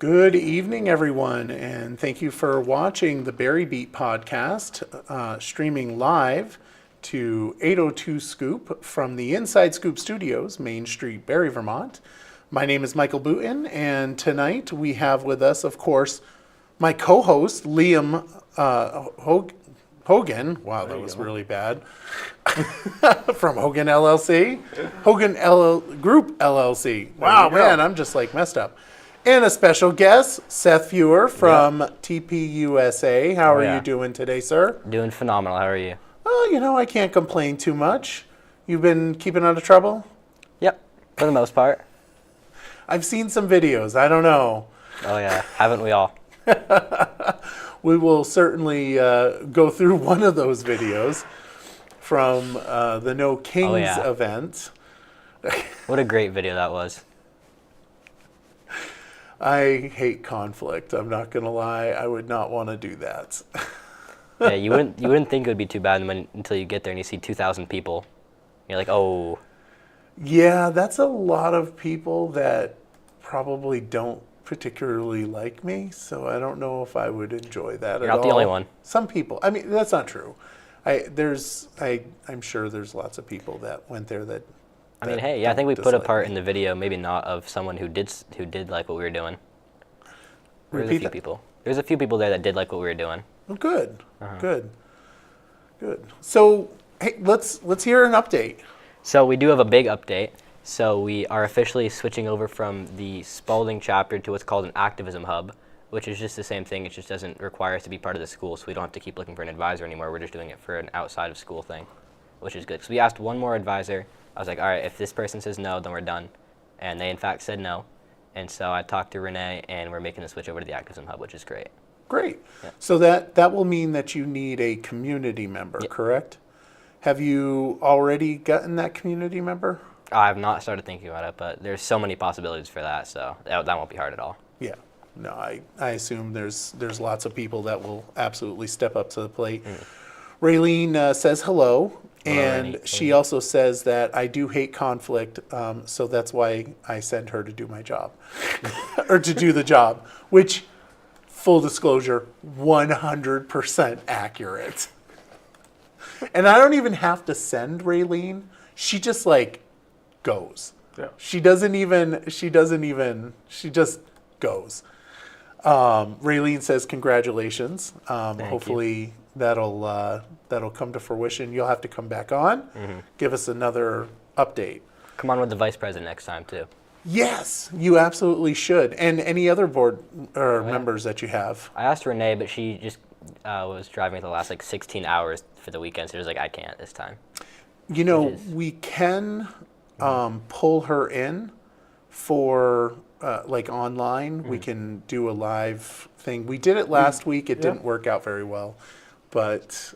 Good evening, everyone, and thank you for watching the Barry Beat podcast, streaming live to 802 Scoop from the Inside Scoop Studios, Main Street, Barre, Vermont. My name is Michael Booten, and tonight we have with us, of course, my co-host, Liam Hogan. Wow, that was really bad. From Hogan LLC. Group LLC. Wow, man, I'm just like messed up. And a special guest, Seth Fewer from TPUSA. How are you doing today, sir? Doing phenomenal. How are you? Oh, I can't complain too much. You've been keeping out of trouble? Yep, for the most part. I've seen some videos. I don't know. Oh, yeah. Haven't we all? We will certainly go through one of those videos from the No Kings event. What a great video that was. I hate conflict. I'm not going to lie. I would not want to do that. Yeah, you wouldn't think it would be too bad until you get there and you see 2,000 people. You're like, oh. Yeah, that's a lot of people that probably don't particularly like me, so I don't know if I would enjoy that at all. You're not the only one. Some people. I mean, that's not true. I'm sure there's lots of people that went there that. I mean, hey, yeah, I think we put a part in the video, maybe not of someone who did like what we were doing. There's a few people. There's a few people there that did like what we were doing. Well, good, good. So, hey, let's hear an update. So we do have a big update. So we are officially switching over from the Spalding chapter to what's called an activism hub, which is just the same thing. It just doesn't require us to be part of the school, so we don't have to keep looking for an advisor anymore. We're just doing it for an outside of school thing, which is good. So we asked one more advisor. I was like, all right, if this person says no, then we're done. And they, in fact, said no. And so I talked to Renee, and we're making the switch over to the activism hub, which is great. Great. Yeah. So that will mean that you need a community member, correct? Have you already gotten that community member? I have not started thinking about it, but there's so many possibilities for that, so that won't be hard at all. Yeah. No, I assume there's lots of people that will absolutely step up to the plate. Raylene says hello, and she also says that I do hate conflict, so that's why I send her to do my job, or to do the job, which, full disclosure, 100% accurate. And I don't even have to send Raylene. She just goes. Yeah. She just goes. Raylene says congratulations. Hopefully that'll come to fruition. You'll have to come back on, give us another update. Come on with the vice president next time too. Yes, you absolutely should. And any other board or members that you have. I asked Renee, but she just was driving the last 16 hours for the weekend, so she was like, I can't this time. You know, we can pull her in for online. We can do a live thing. We did it last week. It didn't work out very well, but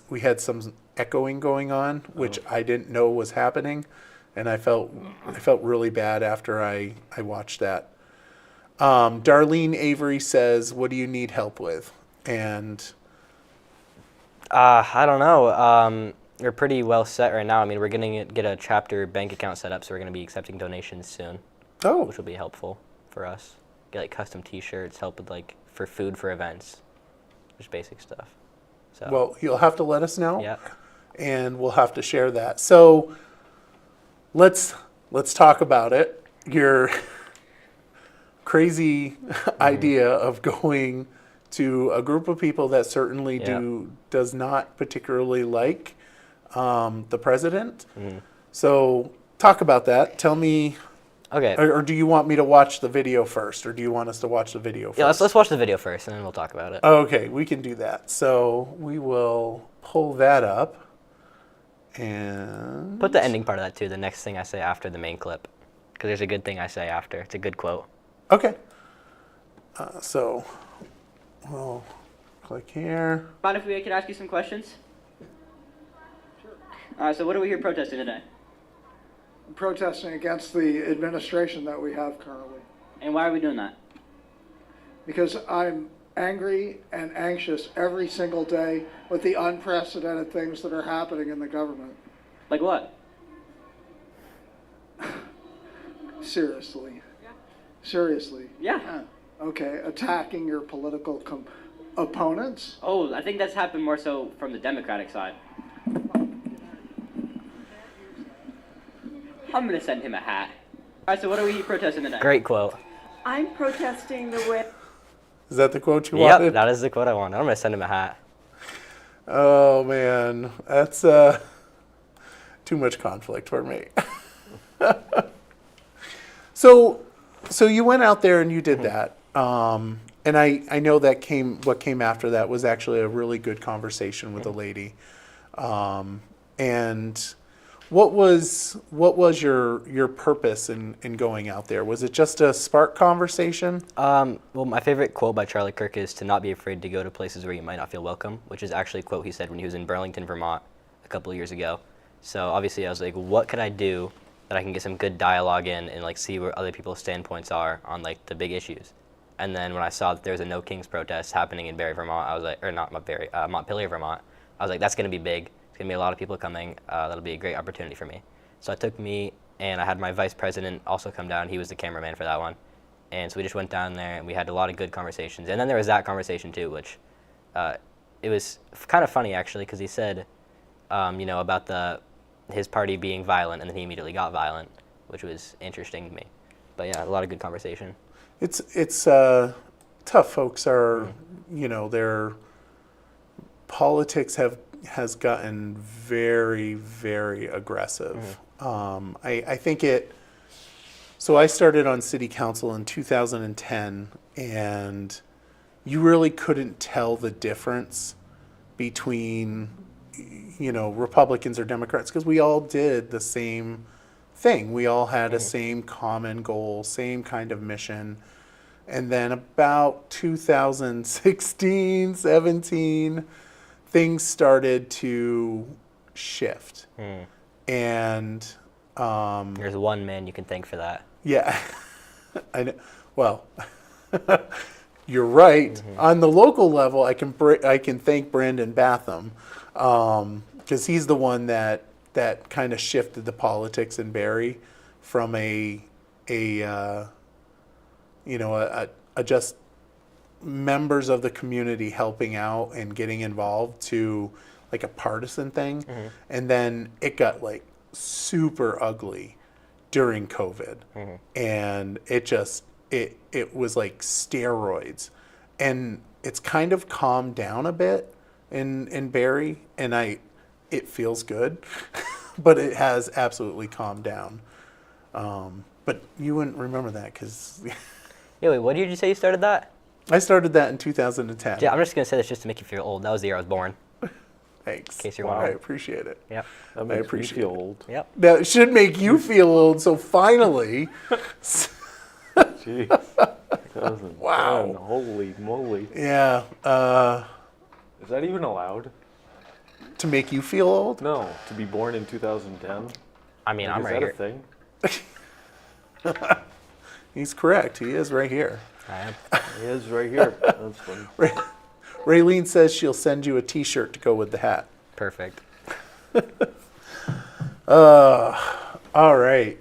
we had some echoing going on, which I didn't know was happening, and I felt really bad after I watched that. Darlene Avery says, "What do you need help with?" And I don't know. We're pretty well set right now. I mean, we're going to get a chapter bank account set up, so we're going to be accepting donations soon. Oh. Which will be helpful for us. Get custom T-shirts, help with for food for events, just basic stuff. So. Well, you'll have to let us know. Yeah. And we'll have to share that. So let's talk about it. Your crazy idea of going to a group of people that certainly does not particularly like the president. So talk about that. Tell me. Okay. Or do you want me to watch the video first, or do you want us to watch the video first? Yeah, let's watch the video first, and then we'll talk about it. Okay, we can do that. So we will pull that up, and put the ending part of that too. The next thing I say after the main clip, because there's a good thing I say after. It's a good quote. Okay. So we'll click here. Mind if we could ask you some questions? Sure. So what are we here protesting today? Protesting against the administration that we have currently. And why are we doing that? Because I'm angry and anxious every single day with the unprecedented things that are happening in the government. Like what? Seriously. Seriously? Yeah. Okay, attacking your political opponents? Oh, I think that's happened more so from the Democratic side. I'm gonna send him a hat. All right, so what are we protesting today? Great quote. I'm protesting the way. Is that the quote you Yep, wanted? that is the quote I want. I'm gonna send him a hat. Oh man, that's too much conflict for me. So you went out there and you did that, and I know that what came after that was actually a really good conversation with a lady, and what was your purpose in going out there? Was it just a spark conversation? Well, my favorite quote by Charlie Kirk is to not be afraid to go to places where you might not feel welcome, which is actually a quote he said when he was in Burlington, Vermont a couple of years ago. So obviously I was like, what could I do that I can get some good dialogue in and like see where other people's standpoints are on like the big issues. And then when I saw that there was a No Kings protest happening in Barre, Vermont, I was like, or not Barre, Montpelier, Vermont, I was like, that's going to be big. It's going to be a lot of people coming. That'll be a great opportunity for me. So it took me, and I had my vice president also come down. He was the cameraman for that one. And so we just went down there, and we had a lot of good conversations. And then there was that conversation, too, which it was kind of funny, actually, because he said, about his party being violent, and then he immediately got violent, which was interesting to me. But, yeah, a lot of good conversation. It's tough. Folks are, their politics has gotten very, very aggressive. I think so I started on city council in 2010, and you really couldn't tell the difference between, Republicans or Democrats, because we all did the same thing. We all had a same common goal, same kind of mission. And then about 2016, 17, things started to shift. And There's one man you can thank for that. yeah, I know. Well, you're right. On the local level, I can thank Brandon Batham, because he's the one that kind of shifted the politics in Barre from a just members of the community helping out and getting involved to like a partisan thing. And then it got like super ugly during COVID. And it was like steroids. And it's kind of calmed down a bit in Barre, and it feels good, but it has absolutely calmed down. But you wouldn't remember that because Yeah, wait, what did you say you started that? I started that in 2010. Yeah, I'm just going to say this just to make you feel old. That was the year I was born, Thanks. in case you're I wondering. appreciate it. Yep. That makes me appreciate feel it. old. Yep. That should make you feel old. So finally, Jeez. 2010. Wow. Holy moly. yeah, Is that even allowed? to make you feel old. No. To be born in 2010? I mean, I'm Is right that here. a thing? He's correct. He is right here. I am. He is right here. That's funny. Raylene says she'll send you a T-shirt to go with the hat. Perfect. All right.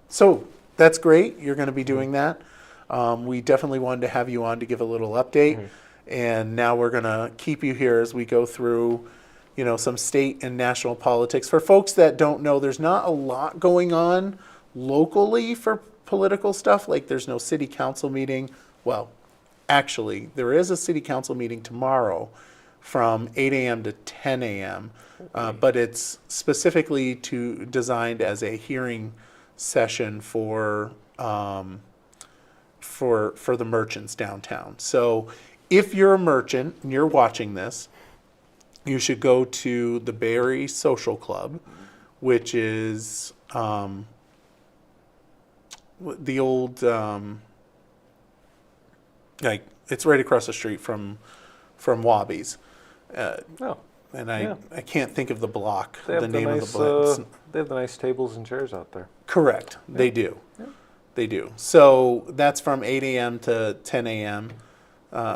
So that's great. You're going to be doing that. We definitely wanted to have you on to give a little update. And now we're going to keep you here as we go through, some state and national politics. For folks that don't know, there's not a lot going on locally for political stuff. Like there's no city council meeting. Well, actually, there is a city council meeting tomorrow from 8 a.m. to 10 a.m. But it's specifically designed as a hearing session for the merchants downtown. So if you're a merchant and you're watching this, you should go to the Barre Social Club, which is the old it's right across the street from Wabies. Oh. And Yeah. I can't think of the block, They have the name nice, of the block. they have the nice tables and chairs out there. Correct. They do. They do. So that's from 8 a.m. to 10 a.m.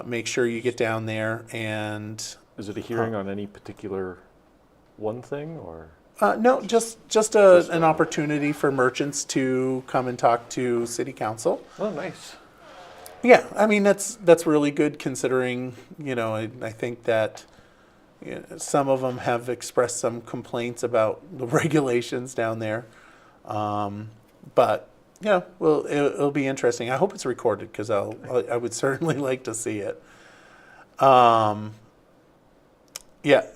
Make sure you get down there. And Is it a hearing on any particular one thing or? No, just an opportunity for merchants to come and talk to city council. Oh, nice. Yeah, I mean that's really good considering, I think that some of them have expressed some complaints about the regulations down there. But well, it'll be interesting. I hope it's recorded because I would certainly like to see it. Yeah,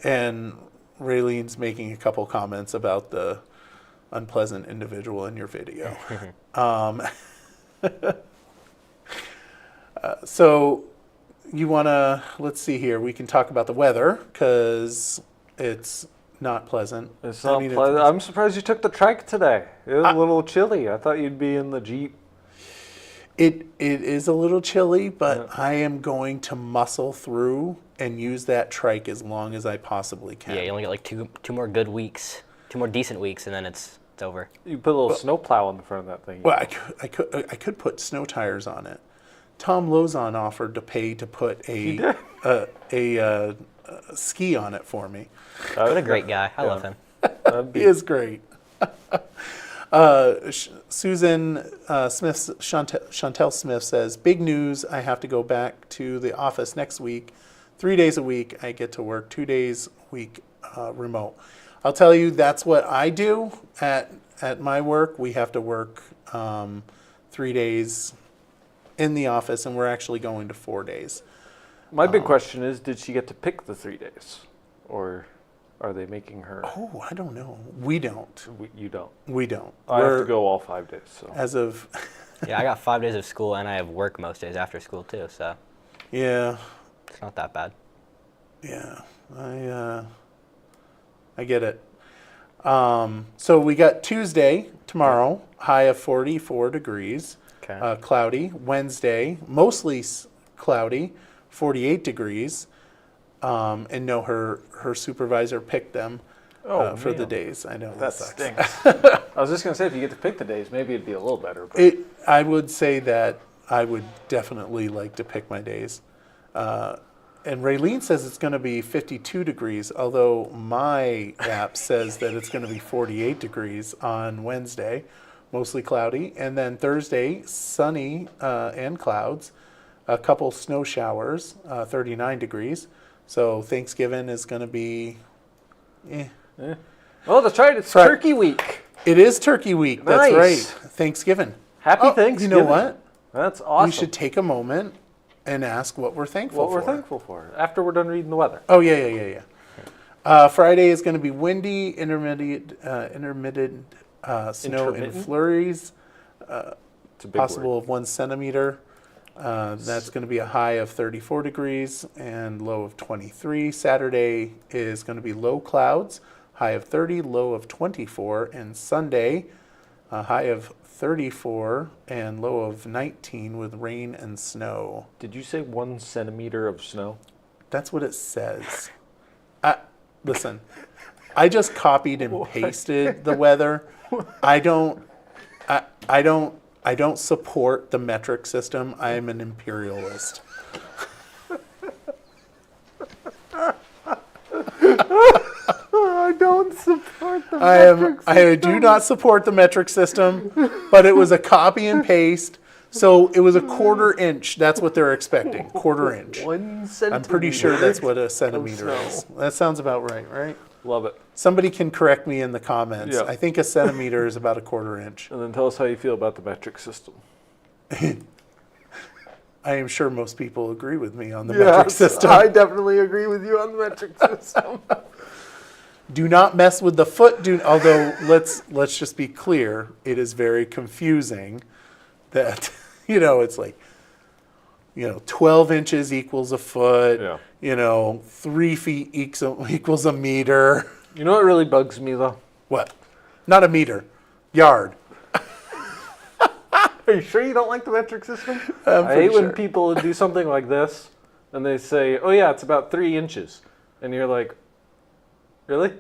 and Raylene's making a couple comments about the unpleasant individual in your video. So you want to, let's see here, we can talk about the weather because it's not pleasant. It's not pleasant. I'm surprised you took the trike today. It was a little chilly. I thought you'd be in the Jeep. It is a little chilly, but I am going to muscle through and use that trike as long as I possibly can. Yeah, you only get like two more good weeks, 2 more decent weeks, and then it's over. You put a little snow plow on the front of that thing. Well, I could put snow tires on it. Tom Lozon offered to pay to put a ski on it for me. What a great guy. I love him. He is great. Susan Smith, Chantel Smith says, big news, I have to go back to the office next week. 3 days a week, I get to work 2 days a week remote. I'll tell you, that's what I do at my work. We have to work 3 days in the office, and we're actually going to 4 days. My big question is, did she get to pick the 3 days? Or are they making her? Oh, I don't know. We don't. You don't? We don't. I have to go all 5 days. So As of... Yeah, I got 5 days of school, and I have work most days after school, too, so Yeah. it's not that bad. Yeah. I get it. So we got Tuesday, tomorrow, high of 44 degrees. Okay. Cloudy. Wednesday, mostly cloudy, 48 degrees. And no, her supervisor picked them for the days. I know that sucks. stinks. I was just going to say, if you get to pick the days, maybe it'd be a little better. But I would say that I would definitely like to pick my days. And Raylene says it's going to be 52 degrees, although my app says that it's going to be 48 degrees on Wednesday, mostly cloudy. And then Thursday, sunny and clouds, a couple snow showers, 39 degrees. So Thanksgiving is going to be, Oh, that's right. It's Turkey Week. It is Turkey Week. That's Nice. right. Thanksgiving. Happy Thanksgiving. You know what? That's awesome. We should take a moment and ask what we're thankful for. What we're thankful for after we're done reading the weather. Oh, yeah. Friday is going to be windy, intermittent snow and flurries, It's a big possible word. of 1 centimeter. That's going to be a high of 34 degrees and low of 23. Saturday is going to be low clouds, high of 30, low of 24. And Sunday, a high of 34 and low of 19 with rain and snow. Did you say 1 centimeter of snow? That's what it says. Listen, I just copied and pasted the weather. I don't support the metric system. I am an imperialist. I don't support the I do not support the metric system, but it was a copy and paste. So it was a 1/4 inch. That's what they're expecting. 1/4 inch. 1 centimeter. I'm pretty sure that's what a centimeter snow. is. That sounds about right? Love it. Somebody can correct me in the comments. Yeah. I think a centimeter is about a 1/4 inch. And then tell us how you feel about the metric system. I am sure most people agree with me on the metric system. I definitely agree with you on the metric system. Do not mess with the foot. Although let's just be clear, it is very confusing that it's like 12 inches equals a foot. Yeah. 3 feet equals a meter. You know what really bugs me though? What? Not a meter, yard. Are you sure you don't like the metric system? I'm I pretty hate when sure. people do something like this and they say, "Oh yeah, it's about 3 inches," and you're like, "Really?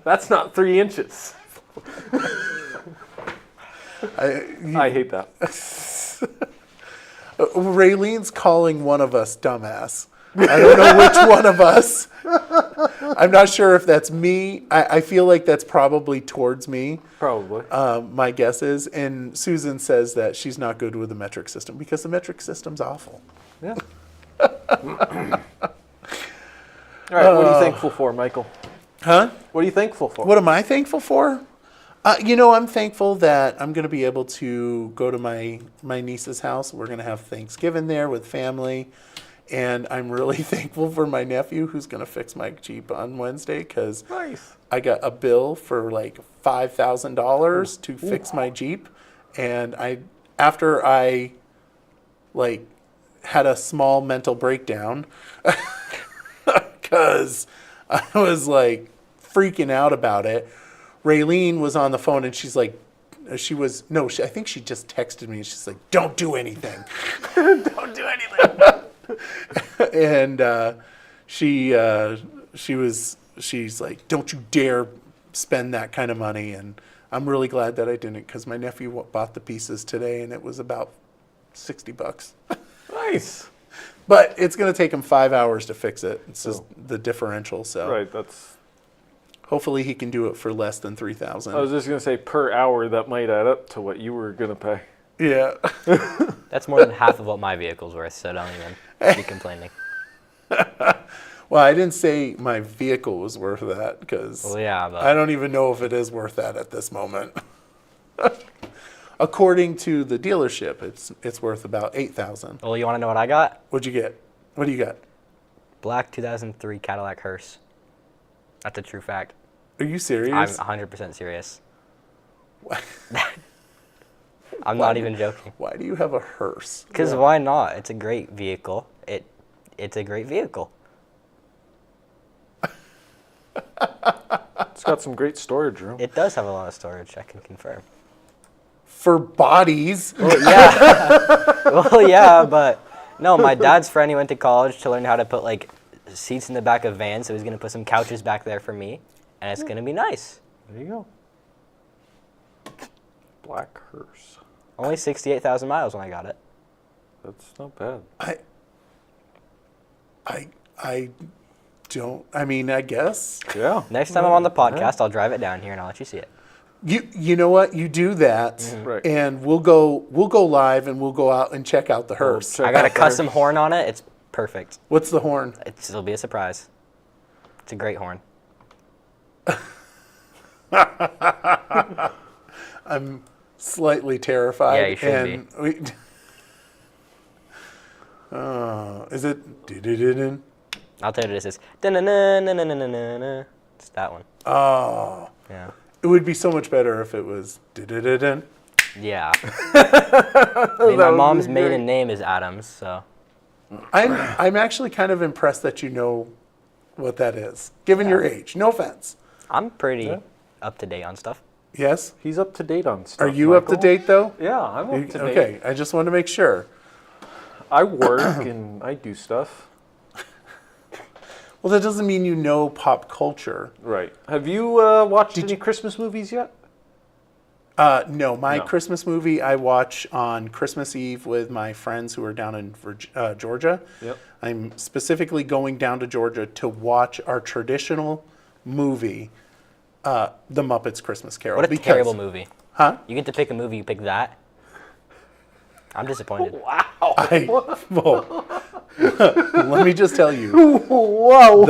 That's not 3 inches." I hate that. Raylene's calling one of us dumbass. I don't know which one of us. I'm not sure if that's me. I feel like that's probably towards me. Probably. My guess is. And Susan says that she's not good with the metric system because the metric system's awful. Yeah. All right, what are you thankful for, Michael? Huh? What are you thankful for? What am I thankful for? I'm thankful that I'm going to be able to go to my niece's house. We're going to have Thanksgiving there with family. And I'm really thankful for my nephew who's going to fix my Jeep on Wednesday because Nice. I got a bill for like $5,000 to fix my Jeep. And after I like had a small mental breakdown because I was like freaking out about it. Raylene was on the phone and she's like, I think she just texted me. She's like, don't do anything. Don't do anything. And she's like, don't you dare spend that kind of money. And I'm really glad that I didn't because my nephew bought the pieces today and it was about $60. Nice. But it's going to take him 5 hours to fix it. It's just the differential. So Right, that's... hopefully he can do it for less than $3,000. I was just going to say per hour, that might add up to what you were going to pay. Yeah. That's more than half of what my vehicle's worth, so don't even be complaining. Well, I didn't say my vehicle was worth that because Well, yeah, but I don't even know if it is worth that at this moment. According to the dealership, it's worth about $8,000. well, you want to know what I got? What'd you get? What do you got? Black 2003 Cadillac hearse. That's a true fact. Are you serious? I'm 100% serious. I'm not even joking. Why do you have a hearse? Because why not? It's a great vehicle. It's a great vehicle. It's got some great storage room. It does have a lot of storage, I can confirm. For bodies. Well, yeah. Well, yeah, but no, my dad's friend, he went to college to learn how to put like seats in the back of vans, so he's going to put some couches back there for me, and it's going to be nice. There you go. Black hearse. Only 68,000 miles when I got it. That's not bad. I don't. I mean, I guess Yeah. Next time I'm on the podcast, I'll drive it down here and I'll let you see it. you know what? You do that, Right. and we'll go live and we'll go out and check out the hearse. check I got a out the custom horn on it. It's perfect. What's the horn? It'll be a surprise. It's a great horn. I'm slightly terrified. Yeah, you should and be. Is it? dun-dun-dun-dun? I'll tell you what this is. Dun-dun-dun-dun-dun-dun-dun. It's that one. Oh, Yeah. it would be so much better if it was. dun-dun-dun-dun. Yeah. I mean, my would mom's be maiden great. name is Adams, so. I'm actually kind of impressed that you know what that is, given your age. No offense. I'm pretty Yeah. up to date on stuff. Yes. He's up to date on stuff. Are you up to Michael. date though? Yeah, I'm up to date. Okay, I just want to make sure. I work and I do stuff. Well, that doesn't mean you know pop culture. Right. Have you watched any Christmas movies yet? No, my No. Christmas movie I watch on Christmas Eve with my friends who are down in Georgia. Yep. I'm specifically going down to Georgia to watch our traditional movie, The Muppets Christmas Carol. What a because- terrible movie. Huh? You get to pick a movie, you pick that. I'm disappointed. Well, let me just tell you, Whoa.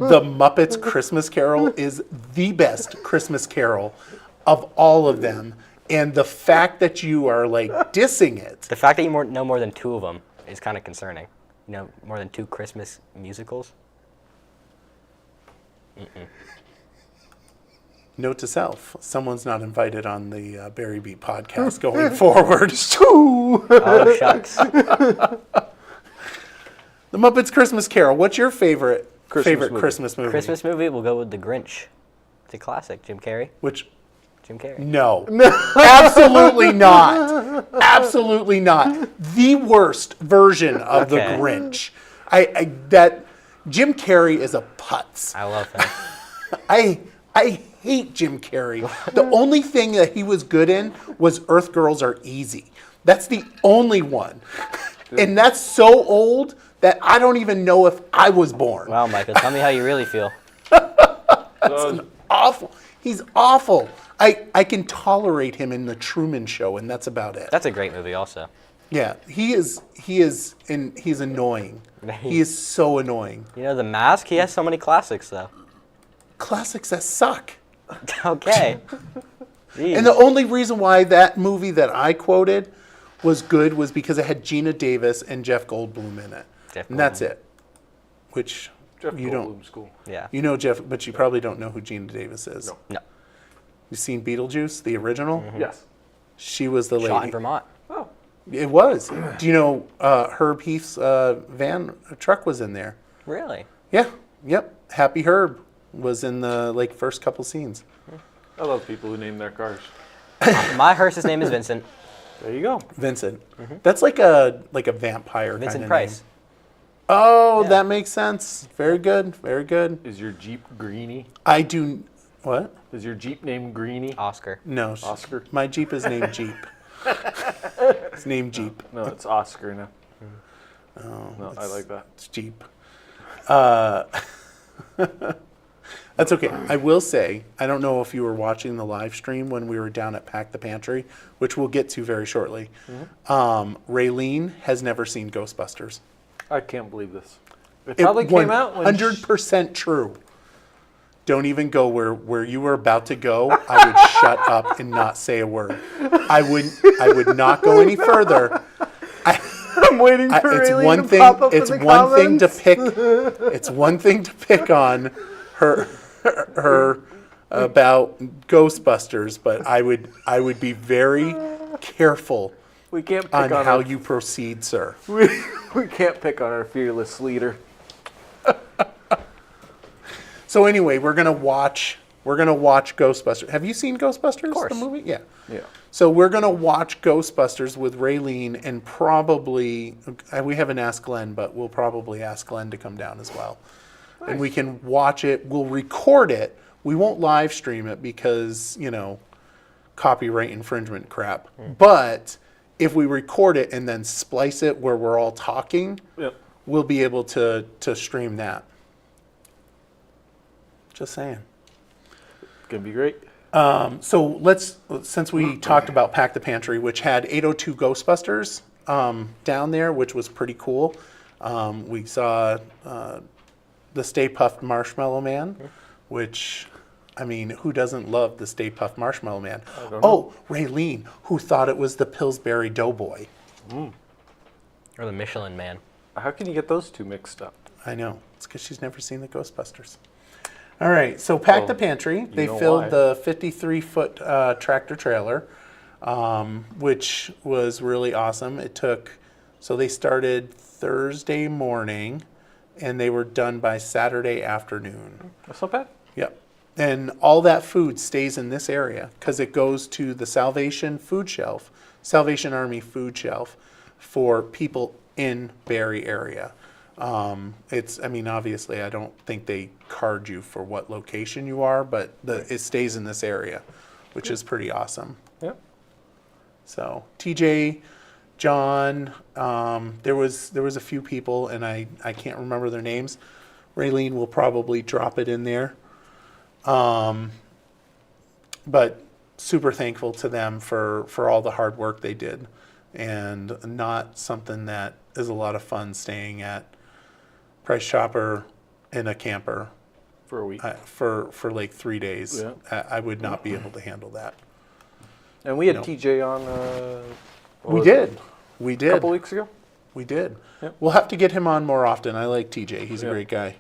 the Muppets Christmas Carol is the best Christmas Carol of all of them. And the fact that you are like dissing it. The fact that you know more than two of them is kind of concerning. You know more than two Christmas musicals? Note to self, someone's not invited on the Barry Beat podcast going forward. Oh, shucks. The Muppets Christmas Carol. What's your favorite Christmas movie. Christmas movie? Christmas movie, we'll go with The Grinch. It's a classic. Jim Carrey. Jim Carrey. No. Absolutely not. Absolutely not. The worst version of Okay. the Grinch. That Jim Carrey is a putz. I love him. I hate Jim Carrey. The only thing that he was good in was Earth Girls Are Easy. That's the only one. And that's so old that I don't even know if I was born. Wow, Michael, tell me how you really feel. Awful. He's awful. I can tolerate him in the Truman Show, and that's about it. That's a great movie, also. Yeah, he's annoying. He is so annoying. You know, The Mask. He has so many classics, though. Classics that suck. Okay. And the only reason why that movie that I quoted was good was because it had Gina Davis and Jeff Goldblum in it. And that's it. Which Jeff you don't. Goldblum's cool. Yeah. You know Jeff, but you probably don't know who Gina Davis is. No. No. You've seen Beetlejuice, the original? Yes. She was the Shot in lady. Vermont. Oh. It was. Do you know Herb Heath's truck was in there? Really? Yeah. Yep. Happy Herb was in the first couple scenes. I love people who name their cars. My hearse's name is Vincent. There you go. Vincent. That's like a vampire kind Vincent of Price. name. Oh, Yeah. that makes sense. Very good. Very good. Is your Jeep Greenie? I do. What? Is your Jeep named Greenie? Oscar. No. Oscar? My Jeep is named Jeep. It's named Jeep. No, it's Oscar now. Oh, No, I like that. It's Jeep. That's okay. I will say, I don't know if you were watching the live stream when we were down at Pack the Pantry, which we'll get to very shortly. Raylene has never seen Ghostbusters. I can't believe this. It probably came out when 100% true. Don't even go where you were about to go. I would shut up and not say a word. I would not go any further. I'm waiting for It's Raylene one to thing. pop up It's in the one thing to comments. pick. It's one thing to pick on her about Ghostbusters, but I would be very careful We can't pick on on how our, you proceed, sir. we can't pick on our fearless leader. So anyway, we're gonna watch Ghostbusters. Have you seen Ghostbusters? Of course. The movie? Yeah. Yeah. So we're gonna watch Ghostbusters with Raylene, and probably we haven't asked Glenn, but we'll probably ask Glenn to come down as well, and we can watch it. We'll record it. We won't live stream it because copyright infringement crap. But if we record it and then splice it where we're all talking, Yep. we'll be able to stream that. Just saying. Gonna be great. So since we talked about Pack the Pantry, which had 802 Ghostbusters down there, which was pretty cool. We saw the Stay Puft Marshmallow Man, which, I mean, who doesn't love the Stay Puft Marshmallow Man? Oh, Raylene, who thought it was the Pillsbury Doughboy. Or the Michelin Man. How can you get those two mixed up? I know. It's because she's never seen the Ghostbusters. All right, so Pack the Well, Pantry. They know filled why. the 53-foot tractor trailer, which was really awesome. So they started Thursday morning, and they were done by Saturday afternoon. That's not bad. Yep. And all that food stays in this area because it goes to the Salvation Army food shelf for people in Barre area. Obviously, I don't think they card you for what location you are, but it stays in this area, which is pretty awesome. Yep. So TJ, John, there was a few people, and I can't remember their names. Raylene will probably drop it in there. But super thankful to them for all the hard work they did, and not something that is a lot of fun staying at Price Chopper in a camper For a week. for like 3 days. Yeah. I would not be able to handle that. And we had No. TJ on. We did. We A did. couple weeks ago. We did. Yep. We'll have to get him on more often. I like TJ. He's a Yeah. great guy.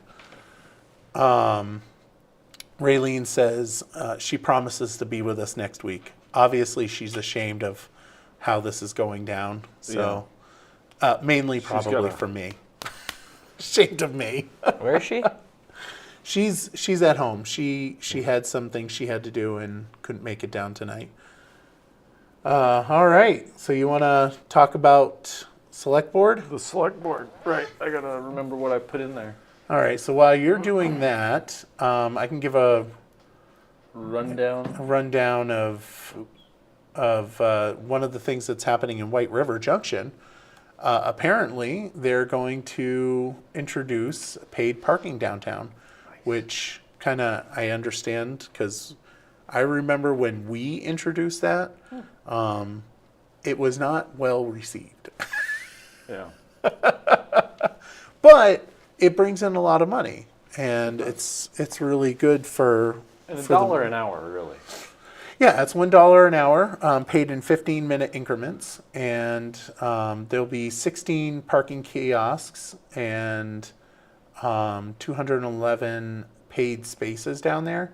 Raylene says she promises to be with us next week. Obviously, she's ashamed of how this is going down. So, mainly probably gotta- for me. Ashamed of me. Where is she? She's at home. She had some things she had to do and couldn't make it down tonight. All right. So you want to talk about select board? The select board. Right. I gotta remember what I put in there. All right. So while you're doing that, I can give a Rundown. rundown of one of the things that's happening in White River Junction. Apparently, they're going to introduce paid parking downtown, which kind of I understand because I remember when we introduced that, it was not well received. Yeah. But it brings in a lot of money, and it's really good for And for the- $1 an hour, really. Yeah, it's $1 an hour, paid in 15-minute increments, and there'll be 16 parking kiosks and 211 paid spaces down there.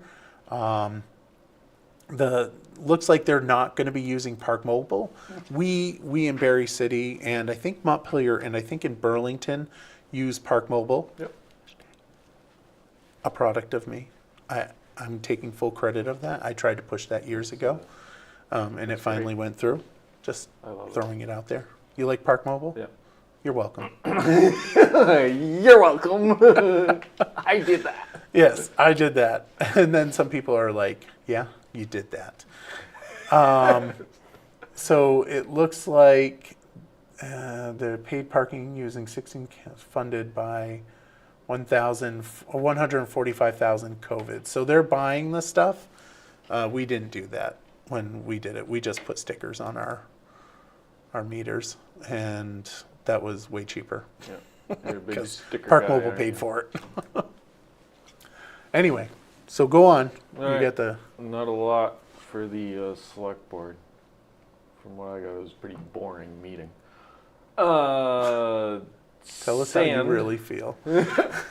Looks like they're not going to be using Park Mobile. We in Barre City and I think Montpelier and I think in Burlington use Park Mobile. Yep. A product of me. I'm taking full credit of that. I tried to push that years ago, and it finally went through. Just I love it. throwing it out there. You like Park Mobile? Yeah. You're welcome. You're welcome. I did that. Yes, I did that. And then some people are like, yeah, you did that. So it looks like the paid parking using 16 funded by 145,000 COVID. So they're buying the stuff. We didn't do that when we did it. We just put stickers on our meters, and that was way cheaper Yeah. You're a big because sticker Park guy, Mobile aren't paid you? for it. Anyway, so go on. All You right. get the Not a lot for the select board. From what I got, it was a pretty boring meeting. tell us how you sand. really feel.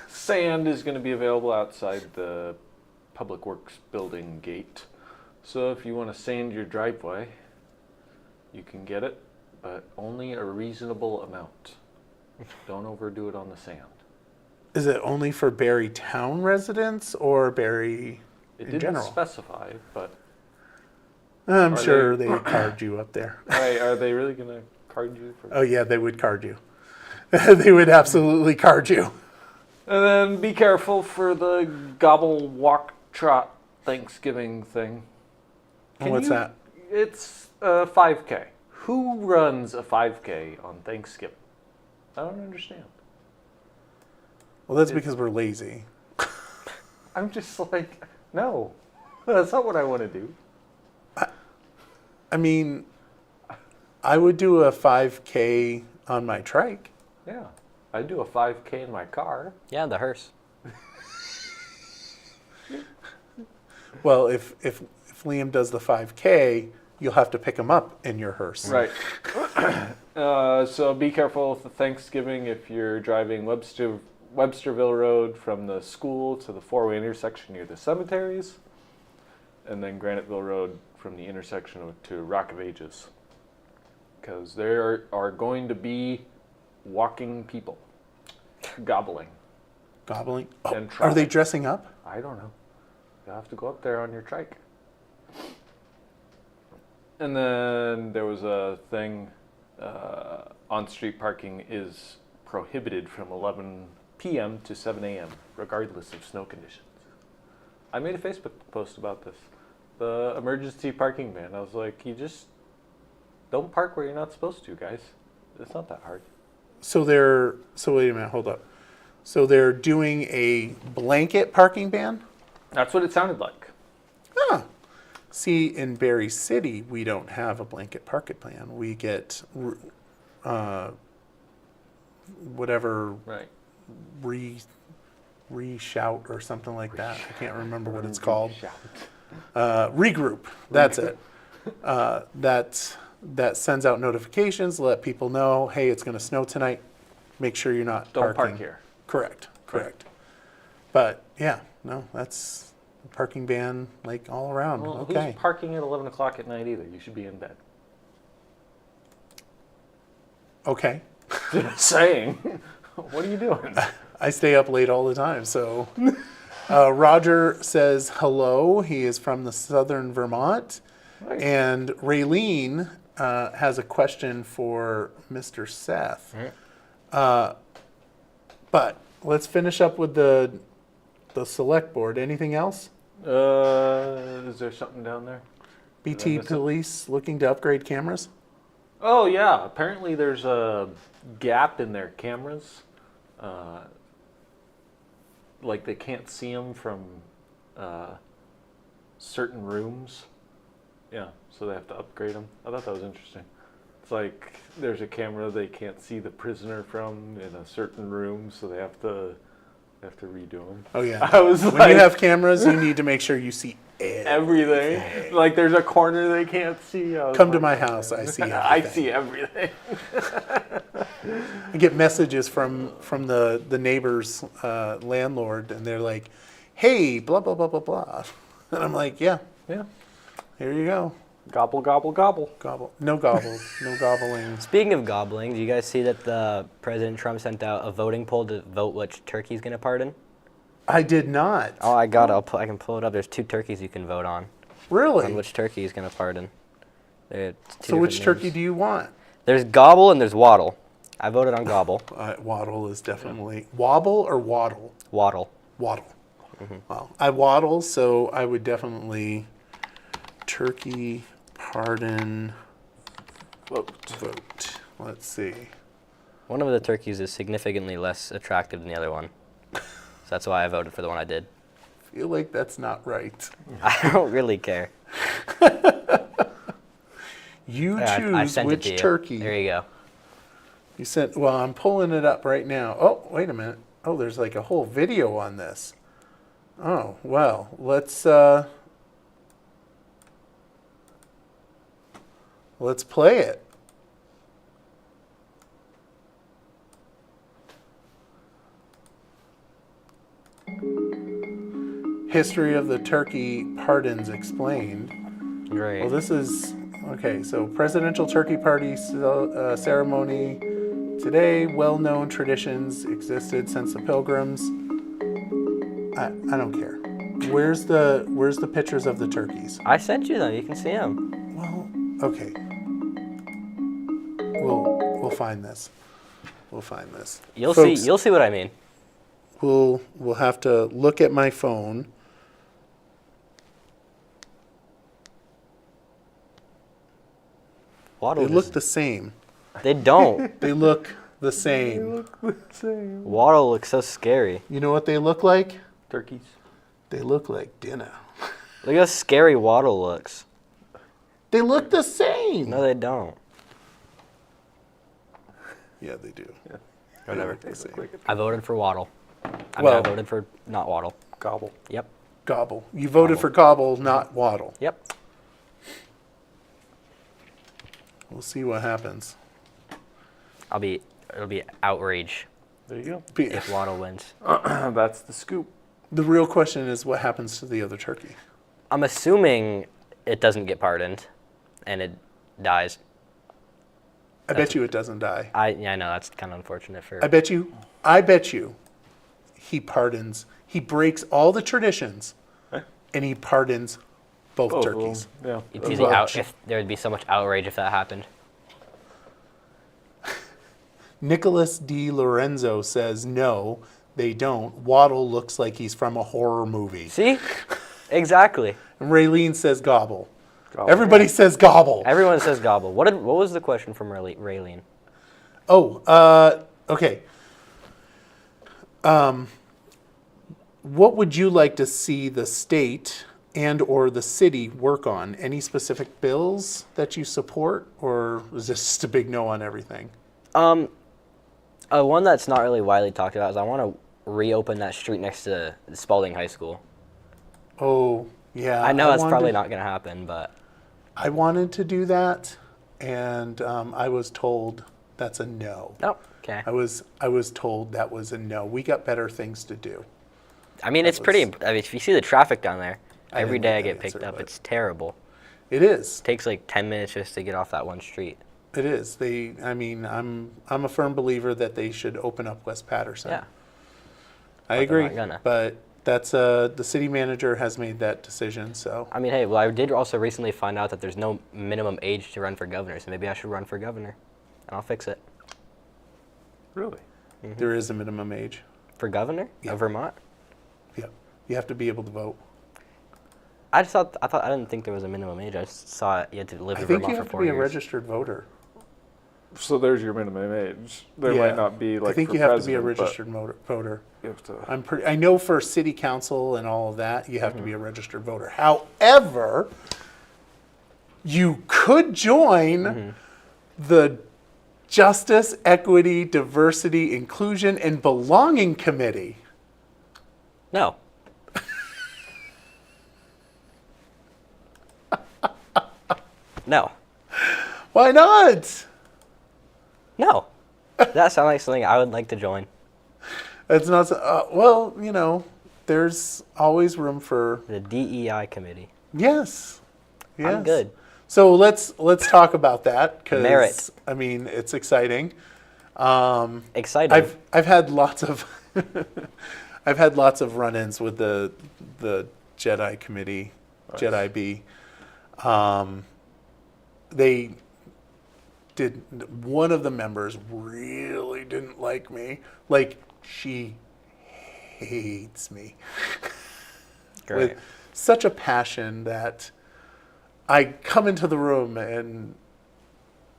Sand is going to be available outside the Public Works building gate. So if you want to sand your driveway, you can get it, but only a reasonable amount. Don't overdo it on the sand. Is it only for Barre town residents or Barre It in didn't general? specify, but I'm Are sure they- they would card you up there. are they really going to card you for Oh yeah, they would card you. They would absolutely card you. And then be careful for the gobble walk trot Thanksgiving thing. Can What's you- that? It's a 5K. Who runs a 5K on Thanksgiving? I don't understand. Well, that's because we're lazy. I'm just like, no, that's not what I want to do. I mean, I would do a 5K on my trike. Yeah, I do a 5K in my car. Yeah, the hearse. Well, if Liam does the 5K, you'll have to pick him up in your hearse. Right. So be careful for Thanksgiving if you're driving Websterville Road from the school to the four-way intersection near the cemeteries, and then Graniteville Road from the intersection to Rock of Ages. Because there are going to be walking people gobbling. Gobbling. Oh, And are they trotting. dressing up? I don't know. You'll have to go up there on your trike. And then there was a thing, on-street parking is prohibited from 11 p.m. to 7 a.m., regardless of snow conditions. I made a Facebook post about this. The emergency parking ban. I was like, you just don't park where you're not supposed to, guys. It's not that hard. So wait a minute, hold up. So they're doing a blanket parking ban? That's what it sounded like. Ah. See, in Barre City, we don't have a blanket parking ban. We get whatever Right. re-shout or something like that. I can't remember what it's called. Regroup. That's it. That sends out notifications, let people know, hey, it's going to snow tonight. Make sure you're not Don't parking. park here. Correct. But yeah, no, that's a parking ban like all around. Well, Okay. who's parking at 11 o'clock at night either? You should be in bed. Okay. Just saying. What are you doing? I stay up late all the time. So Roger says hello. He is from the southern Vermont. Nice. And Raylene has a question for Mr. Seth. But let's finish up with the select board. Anything else? Is there something down there? BT miss it? Police looking to upgrade cameras? Oh yeah, apparently there's a gap in their cameras. Like they can't see them from certain rooms. Yeah, so they have to upgrade them. I thought that was interesting. It's like there's a camera they can't see the prisoner from in a certain room, so they have to redo them. Oh yeah. I was when like, you have cameras, you need to make sure you see everything. Like there's a corner they can't see. Come to my house. I see everything. I see everything. I get messages from the neighbor's landlord, and they're like, "Hey, blah blah blah blah blah," and I'm like, "Yeah, Yeah. here you go. Gobble gobble gobble. Gobble, no gobbling." Speaking of gobbling, do you guys see that the President Trump sent out a voting poll to vote which turkey he's going to pardon? I did not. Oh, I got it. I can pull it up. There's 2 turkeys you can vote on Really? which turkey he's going to pardon. So which turkey do you want? There's Gobble and there's Waddle. I voted on Gobble. Waddle is definitely wobble or waddle. Waddle. Waddle. Well, I waddle, so I would definitely turkey pardon vote. Let's see. One of the turkeys is significantly less attractive than the other one. So that's why I voted for the one I did. Feel like that's not right. I don't really care. You I choose sent it to which you. turkey. There you go. You sent. Well, I'm pulling it up right now. Oh, wait a minute. Oh, there's like a whole video on this. Oh, well, let's play it. History of the turkey pardons explained. Great. Well, this is okay. So, presidential turkey party ceremony today. Well-known traditions existed since the Pilgrims. I don't care. Where's the pictures of the turkeys? I sent you them. You can see them. Well, okay. We'll find this. We'll find this. You'll Folks, see. You'll see what I mean. We'll have to look at my phone. Waddle. They look the same. They don't. They look the same. Waddle looks so scary. You know what they look like? Turkeys. They look like dinner. Look how scary Waddle looks. They look the same. No, they don't. Yeah, they do. Yeah. Whatever. They look the same. I voted for Waddle. I Well- voted for not Waddle. Gobble. Yep. Gobble. You voted for Gobble, not Waddle. Yep. We'll see what happens. It'll be outrage There you if Waddle wins. go. That's the scoop. The real question is what happens to the other turkey? I'm assuming it doesn't get pardoned, and it dies. I bet you it doesn't die. I know that's kind of unfortunate for. I bet you he pardons. He breaks all the traditions and he pardons both Oh, turkeys. well, yeah. It's usually out if there would be so much outrage if that happened. Nicholas D. Lorenzo says no, they don't. Waddle looks like he's from a horror movie. See? Exactly. And Raylene says gobble. Gobble. Everybody says gobble. Everyone says gobble. What was the question from Raylene? Oh, okay. What would you like to see the state and or the city work on? Any specific bills that you support, or is this just a big no on everything? One that's not really widely talked about is I want to reopen that street next to Spalding High School. Oh, yeah. I know that's wanted- probably not going to happen, but I wanted to do that, and I was told that's a no. oh, okay. I was told that was a no. We got better things to do. I mean, it's pretty. I mean, if you see the traffic down there, I every didn't day I like that get picked answer, up. but- It's terrible. It is. It takes like 10 minutes just to get off that one street. It is. I'm a firm believer that they should open up West Patterson. Yeah. I they're agree. not gonna. But that's the city manager has made that decision. So I mean, hey, well, I did also recently find out that there's no minimum age to run for governor, so maybe I should run for governor, and I'll fix it. Really? there is a minimum age. For governor Yeah. of Vermont? Yeah, you have to be able to vote. I didn't think there was a minimum age. I just saw it, you had to live I in think Vermont you for have to 4 be years. a registered voter. So there's your minimum age. There Yeah. might not be like. I think for you have to be a president, but registered voter. you have to. I know for city council and all of that, you have to be a registered voter. However, you could join the Justice, Equity, Diversity, Inclusion, and Belonging Committee. No. No. Why not? No. That sounds like something I would like to join. It's not. Well, you know, there's always room for The DEI committee. yes. Yes. I'm good. So let's talk about that because Merit. I mean it's exciting. Exciting. I've had lots of I've had lots of run-ins with the JEDI committee, Nice. JEDIB. They did. One of the members really didn't like me. Like she hates me Great. with such a passion that I come into the room and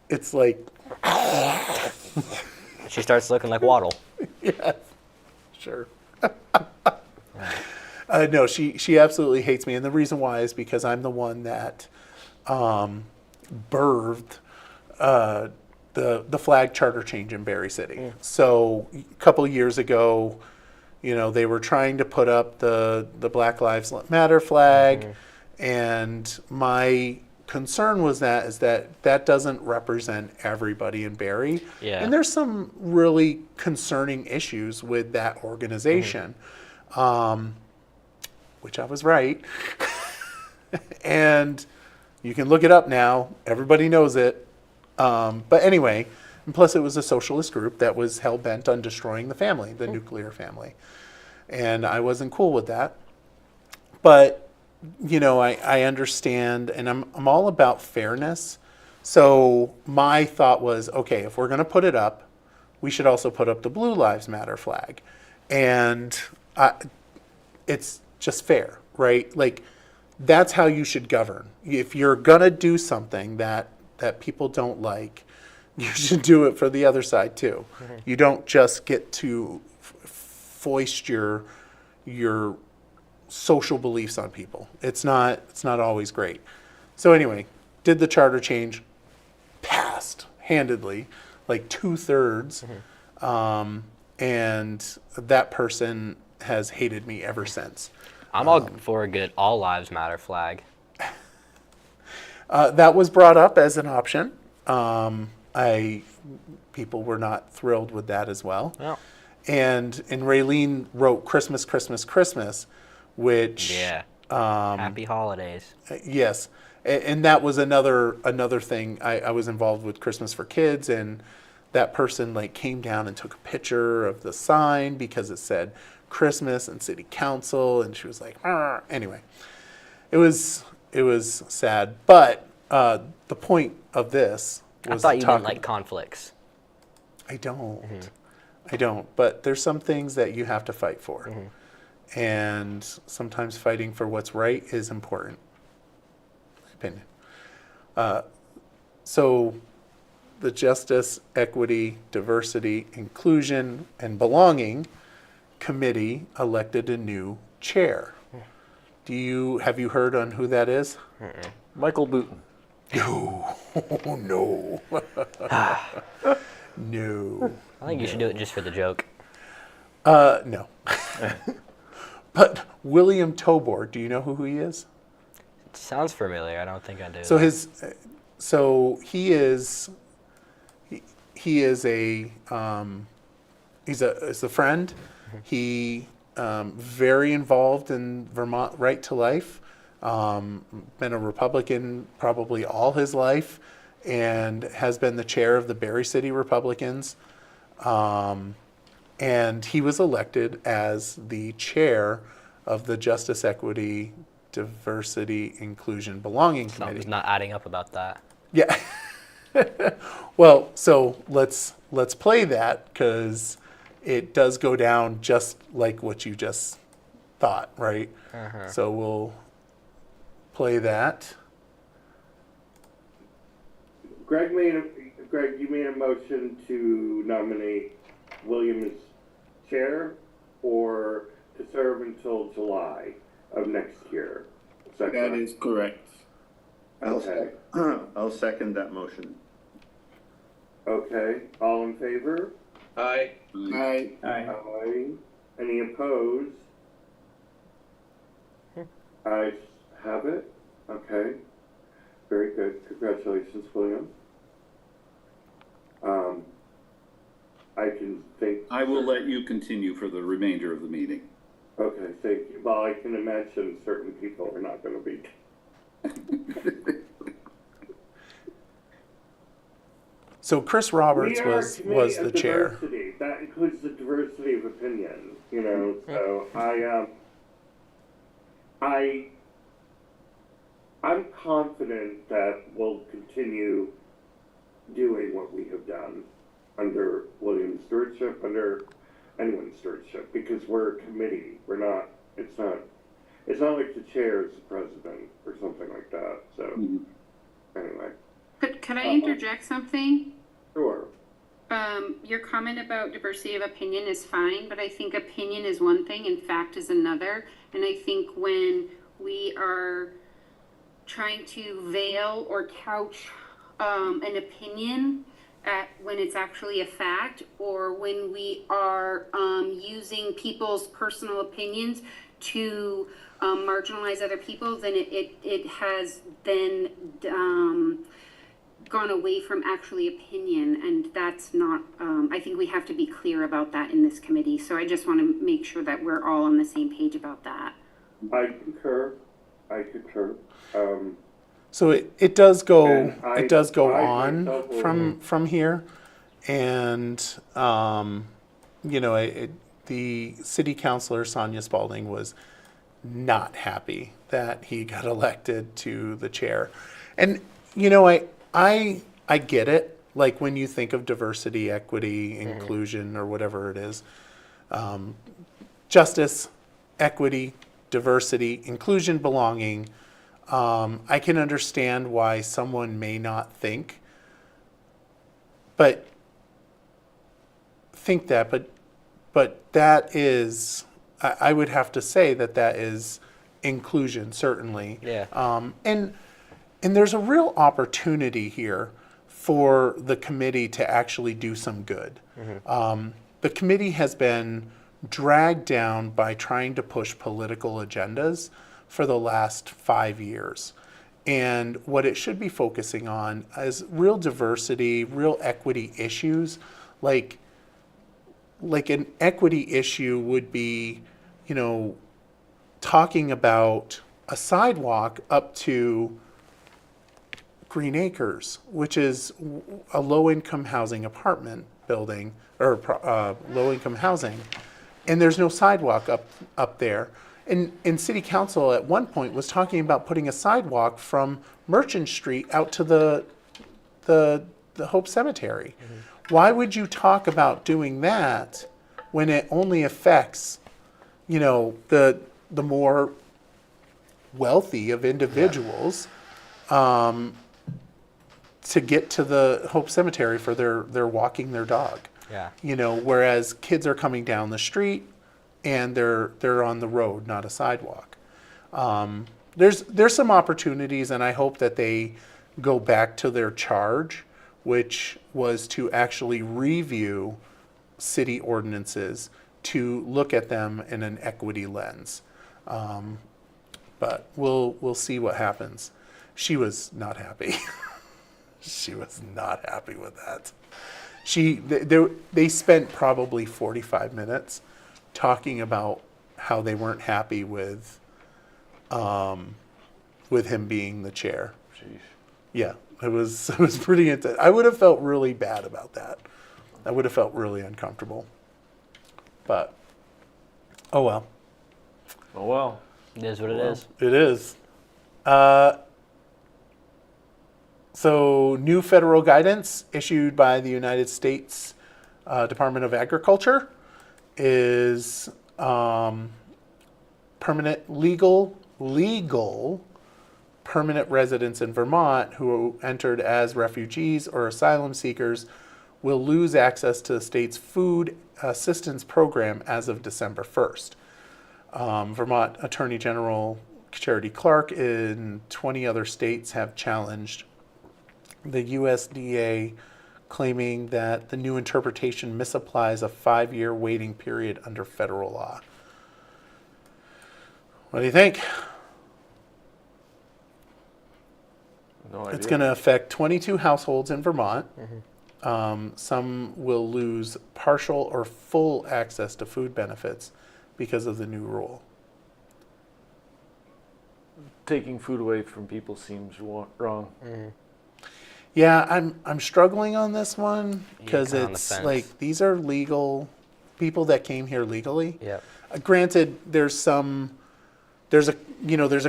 it's like, She starts looking like Waddle. yes, sure. No, she absolutely hates me, and the reason why is because I'm the one that birthed the flag charter change in Barre City. So a couple of years ago, you know, they were trying to put up the Black Lives Matter flag, and my concern was that doesn't represent everybody in Barre. Yeah. And there's some really concerning issues with that organization, which I was right. And you can look it up now. Everybody knows it. But anyway, and plus it was a socialist group that was hell-bent on destroying the family, the nuclear family. And I wasn't cool with that. But, you know, I understand, and I'm all about fairness. So my thought was, okay, if we're going to put it up, we should also put up the Blue Lives Matter flag. And it's just fair, right? Like, that's how you should govern. If you're going to do something that people don't like, you should do it for the other side too. You don't just get to foist your social beliefs on people. It's not always great. So anyway, did the charter change, passed handedly, like 2/3, and that person has hated me ever since. I'm all for a good All Lives Matter flag. That was brought up as an option. People were not thrilled with that as well. Well, And Raylene wrote Christmas, Christmas, Christmas, which yeah. Happy holidays. yes, and that was another thing. I was involved with Christmas for Kids, and that person like came down and took a picture of the sign because it said Christmas and City Council, and she was like, "Arr." Anyway, it was sad. But the point of this was I thought you to didn't talk like conflicts. I don't. I don't. But there's some things that you have to fight for. And sometimes fighting for what's right is important. My opinion. So the Justice, Equity, Diversity, Inclusion, and Belonging Committee elected a new chair. Have you heard on who that is? Michael Booton. No. No. No. I think you should do it just for the joke. No. But William Tobor, do you know who he is? It sounds familiar. I don't think I do. So he is he's a friend. He very involved in Vermont Right to Life. Been a Republican probably all his life, and has been the chair of the Barre City Republicans. And he was elected as the chair of the Justice, Equity, Diversity, Inclusion, Belonging Committee. Something's not adding up about that. Yeah. Well, so let's play that because it does go down just like what you just thought, right? So we'll play that. Greg made Greg, you made a motion to nominate William as chair or to serve until July of next year. That is correct. Okay. I'll second that motion. Okay, all in favor? Aye. Aye. Aye. Any opposed? I have it. Okay. Very good. Congratulations, William. I can think. I will let you continue for the remainder of the meeting. Okay, thank you. Well, I can imagine certain people are not going to be. So Chris Roberts We are a was committee the of chair. diversity. That includes the diversity of opinion, you know, so I'm confident that we'll continue doing what we have done under William's stewardship, under anyone's stewardship, because we're a committee. We're not, it's not like the chair is the president or something like that, so, anyway. Could I interject something? Sure. Your comment about diversity of opinion is fine, but I think opinion is one thing and fact is another. And I think when we are trying to veil or couch an opinion when it's actually a fact, or when we are using people's personal opinions to marginalize other people, then it has then gone away from actually opinion, and that's not, I think we have to be clear about that in this committee. So I just want to make sure that we're all on the same page about that. I concur. So it does go And I on myself will- from here, and you know, the city councilor Sonia Spalding was not happy that he got elected to the chair, and you know, I get it. Like when you think of diversity, equity, inclusion, or whatever it is, justice, equity, diversity, inclusion, belonging. I can understand why someone may not think that, but that is, I would have to say that is inclusion, certainly. Yeah. And there's a real opportunity here for the committee to actually do some good. The committee has been dragged down by trying to push political agendas for the last 5 years. And what it should be focusing on is real diversity, real equity issues. Like an equity issue would be, you know, talking about a sidewalk up to Green Acres, which is a low-income housing apartment building, or low-income housing, and there's no sidewalk up there. And city council at one point was talking about putting a sidewalk from Merchant Street out to the Hope Cemetery. Why would you talk about doing that when it only affects, you know, the more wealthy of individuals to get to the Hope Cemetery for their walking their dog? Yeah. You know, whereas kids are coming down the street and they're on the road, not a sidewalk. There's some opportunities, and I hope that they go back to their charge, which was to actually review city ordinances to look at them in an equity lens. But we'll see what happens. She was not happy. She was not happy with that. They spent probably 45 minutes talking about how they weren't happy with him being the chair. Sheesh. Yeah, it was pretty intense. I would have felt really bad about that. I would have felt really uncomfortable. But oh well. Oh well. It is what it is. It is. So new federal guidance issued by the United States Department of Agriculture is permanent legal permanent residents in Vermont who entered as refugees or asylum seekers will lose access to the state's food assistance program as of December 1st. Vermont Attorney General Charity Clark and 20 other states have challenged the USDA, claiming that the new interpretation misapplies a 5-year waiting period under federal law. What do you think? No idea. It's going to affect 22 households in Vermont. Some will lose partial or full access to food benefits because of the new rule. Taking food away from people seems wrong. Yeah, I'm struggling on this one because kinda on the it's fence. like these are legal people that came here legally. Yep. Granted, there's a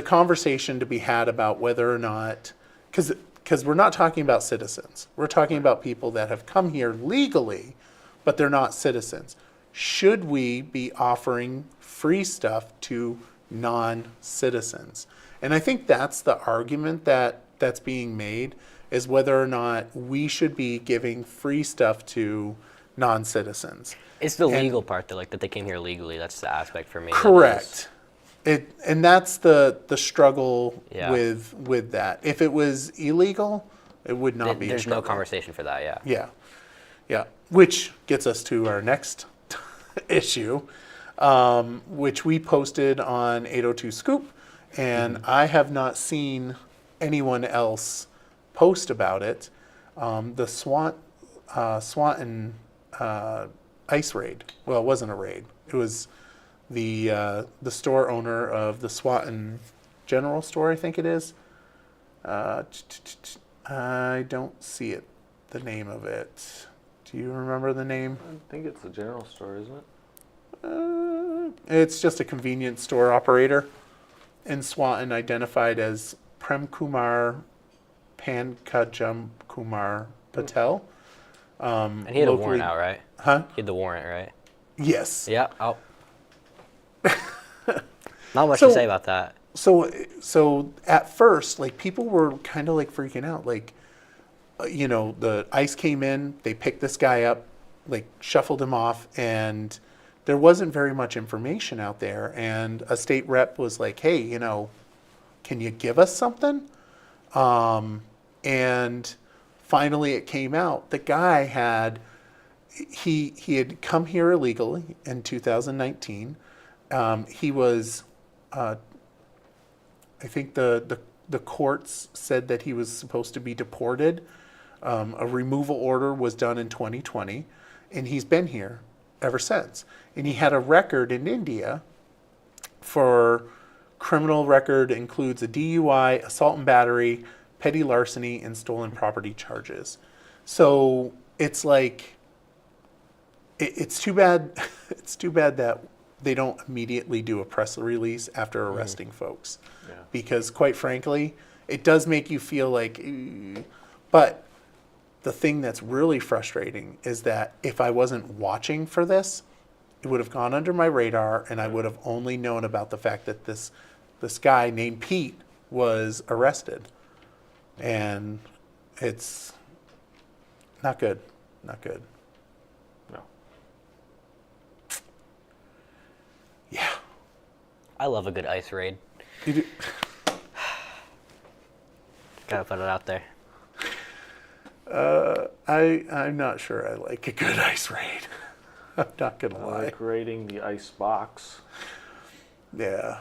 conversation to be had about whether or not, because we're not talking about citizens. We're talking about people that have come here legally, but they're not citizens. Should we be offering free stuff to non-citizens? And I think that's the argument that's being made, is whether or not we should be giving free stuff to non-citizens. It's the legal part, though, like that they came here legally. That's the aspect for me. Correct. And that's the struggle Yeah. with that. If it was illegal, it would not be a There's no struggle. conversation for that, yeah. Yeah. Yeah. Which gets us to our next issue, which we posted on 802 Scoop, and I have not seen anyone else post about it. The Swanton ice raid. Well, it wasn't a raid. It was the store owner of the Swanton General Store, I think it is. I don't see it, the name of it. Do you remember the name? I think it's the general store, isn't it? It's just a convenience store operator in Swanton, identified as Prem Kumar Pankajam Kumar Patel. And he had a warrant out, right? Huh? He had the warrant, right? Yes. Yeah. Oh. Not much So- to say about that. So at first, like, people were kind of like freaking out. Like, the ICE came in, they picked this guy up, like shuffled him off, and there wasn't very much information out there. And a state rep was like, hey, can you give us something? And finally it came out. The guy he had come here illegally in 2019. He was, I think the courts said that he was supposed to be deported. A removal order was done in 2020, and he's been here ever since. And he had a record in India for criminal record includes a DUI, assault and battery, petty larceny, and stolen property charges. So it's like, it's too bad. It's too bad that they don't immediately do a press release after arresting folks, because quite frankly, it does make you feel like. But the thing that's really frustrating is that if I wasn't watching for this, it would have gone under my radar, and I would have only known about the fact that this guy named Pete was arrested, and it's not good. Not good. No. Yeah. I love a good ice raid. You do. Gotta put it out there. I'm not sure I like a good ice raid. I'm not gonna I lie. like raiding the ice box. Yeah.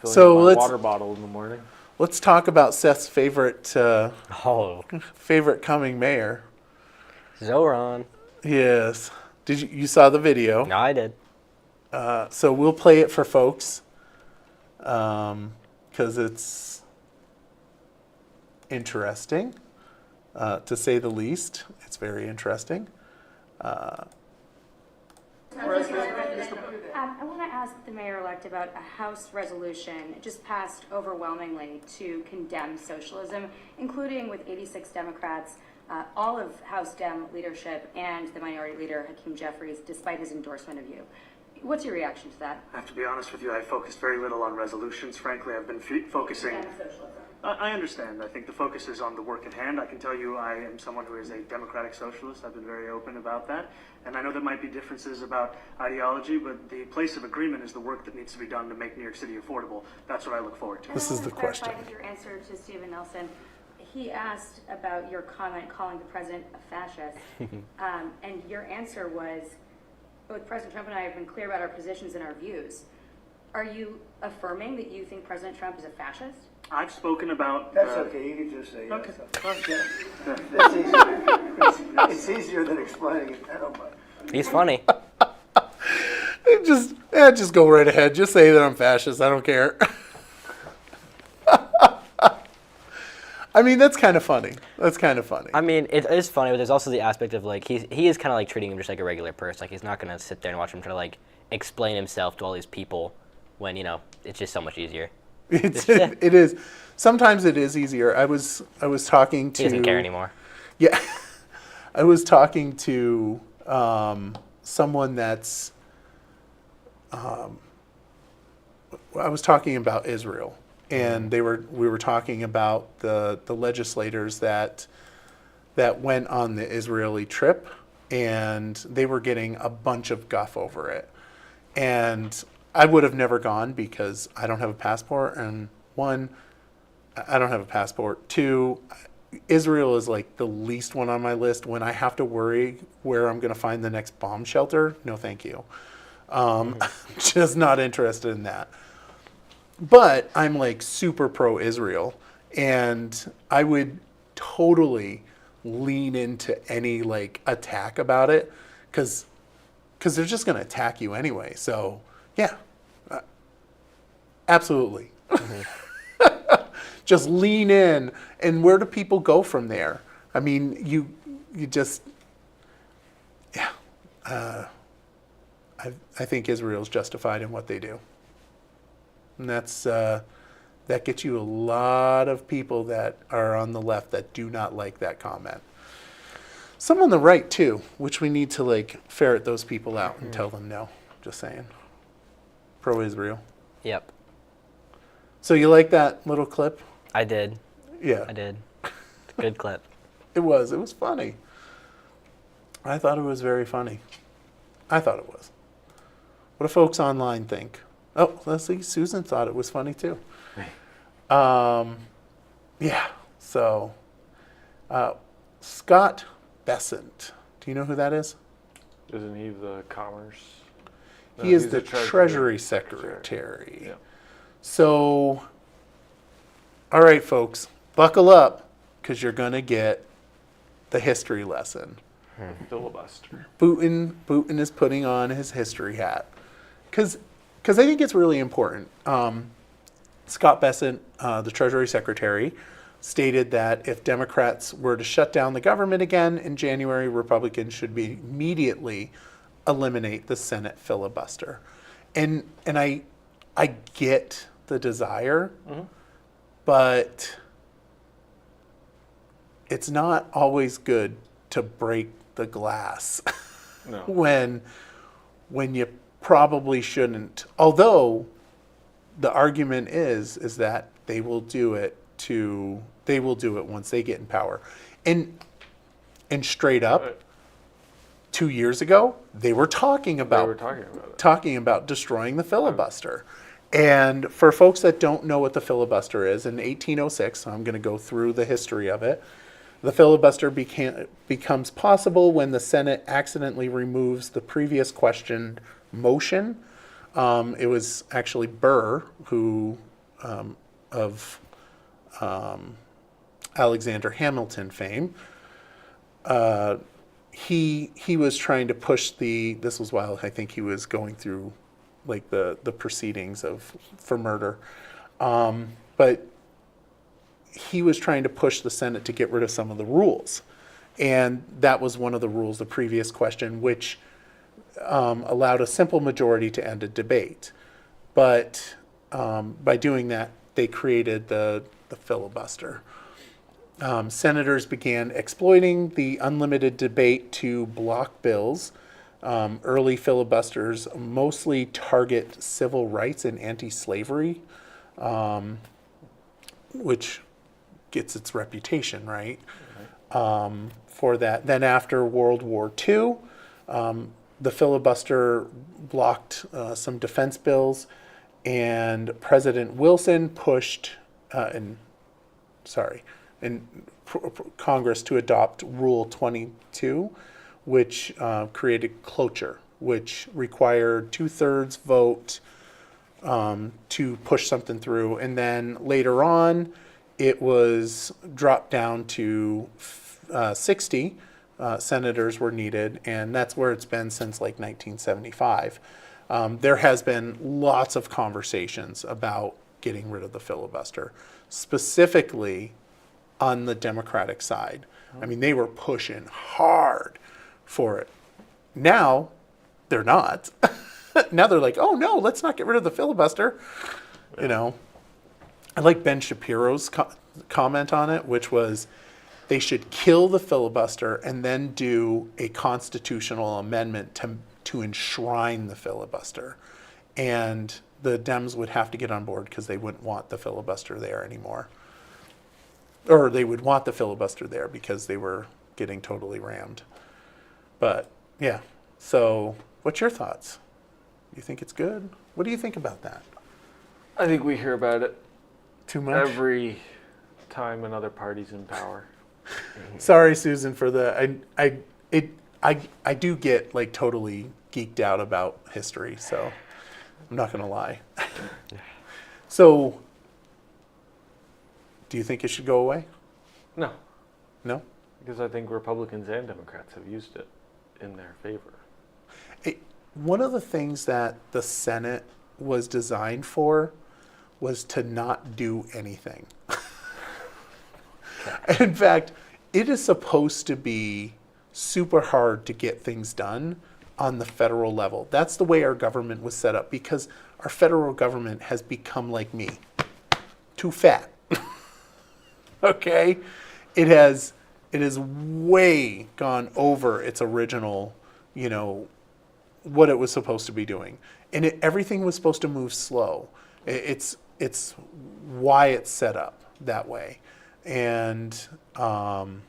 Filling So up my let's water bottle in the morning. let's talk about Seth's favorite Oh, coming mayor. Zohran. Yes. Did you saw the video? No, I did. So we'll play it for folks, because it's interesting, to say the least. It's very interesting. I want to ask the mayor-elect about a House resolution. It just passed overwhelmingly to condemn socialism, including with 86 Democrats, all of House Dem leadership, and the minority leader, Hakeem Jeffries, despite his endorsement of you. What's your reaction to that? I have to be honest with you, I focused very little on resolutions. Frankly, I've been focusing. Condemn socialism. I understand. I think the focus is on the work at hand. I can tell you I am someone who is a democratic socialist. I've been very open about that. And I know there might be differences about ideology, but the place of agreement is the work that needs to be done to make New York City affordable. That's what I look forward to. This is the question. With your answer to Stephen Nelson, he asked about your comment calling the president a fascist. And your answer was, both President Trump and I have been clear about our positions and our views. Are you affirming that you think President Trump is a fascist? I've spoken about... That's okay, you can just say Okay. yes. It's easier than explaining it now, but... He's funny. Just go right ahead. Just say that I'm fascist. I don't care. I mean, that's kind of funny. I mean, it is funny, but there's also the aspect of like he is kind of like treating him just like a regular person. Like he's not gonna sit there and watch him try to like explain himself to all these people when it's just so much easier. It is. Sometimes it is easier. I was talking to. He doesn't care anymore. Yeah, I was talking to someone that's. I was talking about Israel. And we were talking about the legislators that went on the Israeli trip, and they were getting a bunch of guff over it. And I would have never gone because I don't have a passport. And one, I don't have a passport. Two, Israel is like the least one on my list. When I have to worry where I'm going to find the next bomb shelter, no thank you. Just not interested in that. But I'm like super pro-Israel, and I would totally lean into any like attack about it, because they're just going to attack you anyway. So yeah, absolutely. Just lean in, and where do people go from there? I mean, you just, yeah. I think Israel's justified in what they do. And that gets you a lot of people that are on the left that do not like that comment. Some on the right too, which we need to like ferret those people out and tell them no. Just saying. Pro-Israel. Yep. So you like that little clip? I did. Yeah. I did. Good clip. It was funny. I thought it was very funny. I thought it was. What do folks online think? Oh, let's see. Susan thought it was funny too. Yeah. So, Scott Bessent. Do you know who that is? Isn't he the Commerce? He is the Treasury Secretary. Yeah. So, all right, folks, buckle up because you're going to get the history lesson. Filibuster. Putin is putting on his history hat because I think it's really important. Scott Bessent, the Treasury Secretary, stated that if Democrats were to shut down the government again in January, Republicans should immediately eliminate the Senate filibuster. And I get the desire, but it's not always good to break the glass No. when you probably shouldn't. Although the argument is that they will do it once they get in power. And straight up, 2 years ago, they were talking about destroying the filibuster. And for folks that don't know what the filibuster is, in 1806, I'm going to go through the history of it. The filibuster becomes possible when the Senate accidentally removes the previous questioned motion. It was actually Barre who, of Alexander Hamilton fame, he was trying to push this was while I think he was going through like the proceedings for murder. But he was trying to push the Senate to get rid of some of the rules. And that was one of the rules, the previous question, which allowed a simple majority to end a debate. But by doing that, they created the filibuster. Senators began exploiting the unlimited debate to block bills. Early filibusters mostly target civil rights and anti-slavery, which gets its reputation, right? For that. Then after World War II, the filibuster blocked some defense bills, and President Wilson pushed Congress to adopt Rule 22, which created cloture, which required 2/3 vote to push something through. And then later on, it was dropped down to 60 senators were needed, and that's where it's been since like 1975. There has been lots of conversations about getting rid of the filibuster, specifically on the Democratic side. I mean, they were pushing hard for it. Now, they're not. Now they're like, oh no, let's not get rid of the filibuster. You know, I like Ben Shapiro's comment on it, which was they should kill the filibuster and then do a constitutional amendment to enshrine the filibuster. And the Dems would have to get on board because they wouldn't want the filibuster there anymore. Or they would want the filibuster there because they were getting totally rammed. But yeah, so what's your thoughts? You think it's good? What do you think about that? I think we hear about it Too much? every time another party's in power. Sorry, Susan, for the I do get like totally geeked out about history, so I'm not gonna lie. So, do you think it should go away? No, No? because I think Republicans and Democrats have used it in their favor. One of the things that the Senate was designed for was to not do anything. In fact, it is supposed to be super hard to get things done on the federal level. That's the way our government was set up, because our federal government has become like me, too fat. Okay? It has way gone over its original, what it was supposed to be doing. And everything was supposed to move slow. It's why it's set up that way. And I'm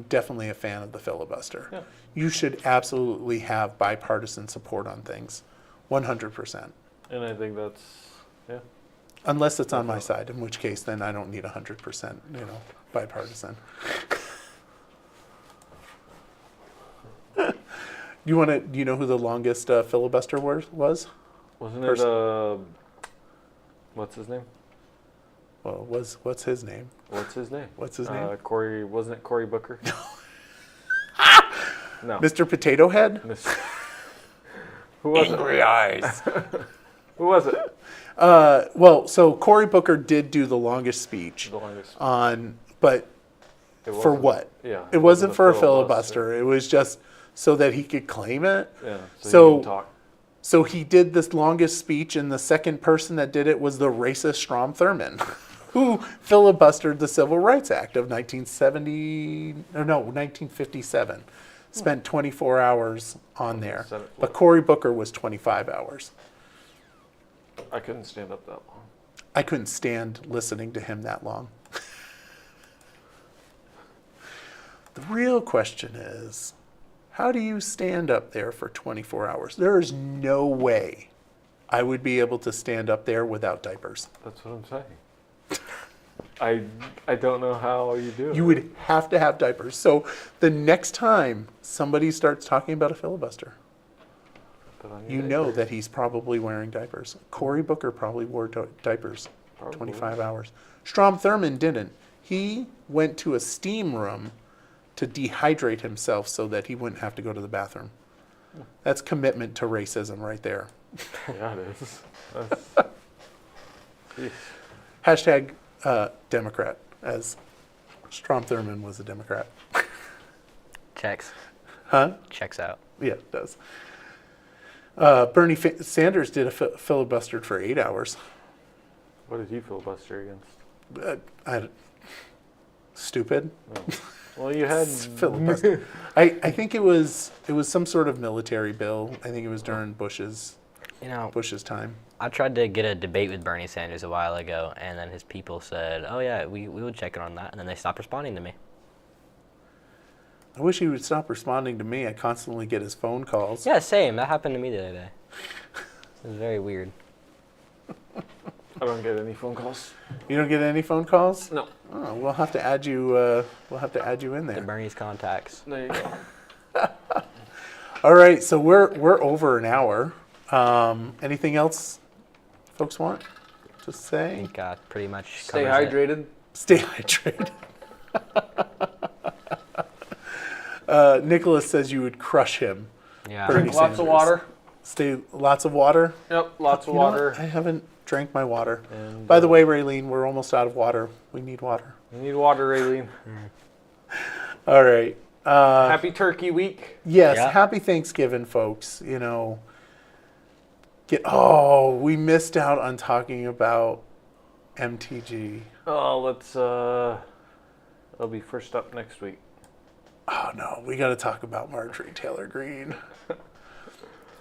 definitely a fan of the filibuster. Yeah. You should absolutely have bipartisan support on things, 100%. And I think that's, yeah. Unless it's on my side, in which case then I don't need 100%, bipartisan. Do you know who the longest filibuster was? Wasn't it, what's his name? Well, what's his name? What's his name? What's his name? Wasn't it Cory Booker? No. Mr. Potato Head? Who was Angry it? Eyes. Who was it? So Cory Booker did do the longest speech. The longest. But for what? Yeah. It wasn't for a filibuster. It was just so that he could claim it. Yeah. So he can talk. So he did this longest speech, and the second person that did it was the racist Strom Thurmond, who filibustered the Civil Rights Act of 1957. Spent 24 hours on there. But Cory Booker was 25 hours. I couldn't stand up that long. I couldn't stand listening to him that long. The real question is, how do you stand up there for 24 hours? There is no way I would be able to stand up there without diapers. That's what I'm saying. I don't know how you do it. You would have to have diapers. So the next time somebody starts talking about a filibuster, you know that he's probably wearing diapers. Cory Booker probably wore diapers 25 hours. Strom Thurmond didn't. He went to a steam room to dehydrate himself so that he wouldn't have to go to the bathroom. That's commitment to racism right there. Yeah, it is. Hashtag Democrat, as Strom Thurmond was a Democrat. Checks. Huh? Checks out. Yeah, it does. Bernie Sanders did a filibuster for 8 hours. What did he filibuster against? Stupid. Oh. Well, you had filibuster. I think it was some sort of military bill. I think it was during Bush's You know, Bush's time. I tried to get a debate with Bernie Sanders a while ago, and then his people said, "Oh yeah, we would check in on that," and then they stopped responding to me. I wish he would stop responding to me. I constantly get his phone calls. Yeah, same. That happened to me the other day. It was very weird. I don't get any phone calls. You don't get any phone calls? No. Oh, we'll have to add you. We'll have to add you in The there. Bernie's contacts. There you go. All right, so we're over an hour. Anything else, folks want to I say? think pretty much Stay covers it. hydrated. Stay hydrated. Nicholas says you would crush him. Yeah. Bernie Drink lots of Sanders. water. Stay lots of water. Yep, lots of You know what? water. I haven't drank my water. And, By the way, Raylene, we're almost out of water. We need water. You need water, Raylene. All right. Happy Turkey Week. Yes, Yeah. happy Thanksgiving, folks. You know, we missed out on talking about MTG. Oh, let's. That'll be first up next week. Oh no, we got to talk about Marjorie Taylor Greene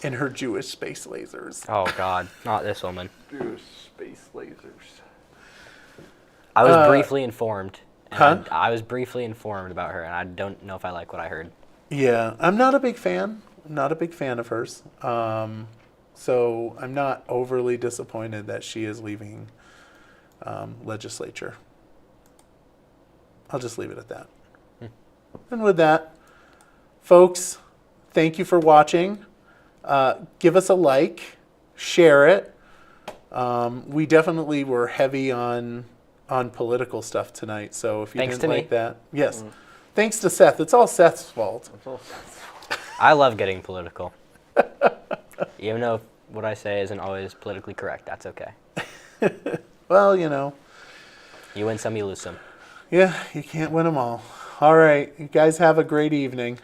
and her Jewish space lasers. Oh God, not this woman. Dude, space lasers. I was briefly informed. Huh? I was briefly informed about her, and I don't know if I like what I heard. Yeah, I'm not a big fan. I'm not a big fan of hers. So I'm not overly disappointed that she is leaving legislature. I'll just leave it at that. And with that, folks, thank you for watching. Give us a like, share it. We definitely were heavy on political stuff tonight, so if you Thanks didn't to like me. that, yes. Thanks to Seth. It's all Seth's fault. That's all. I love getting political. Even though what I say isn't always politically correct, that's okay. Well, you know. You win some, you lose some. Yeah, you can't win them all. All right, you guys have a great evening.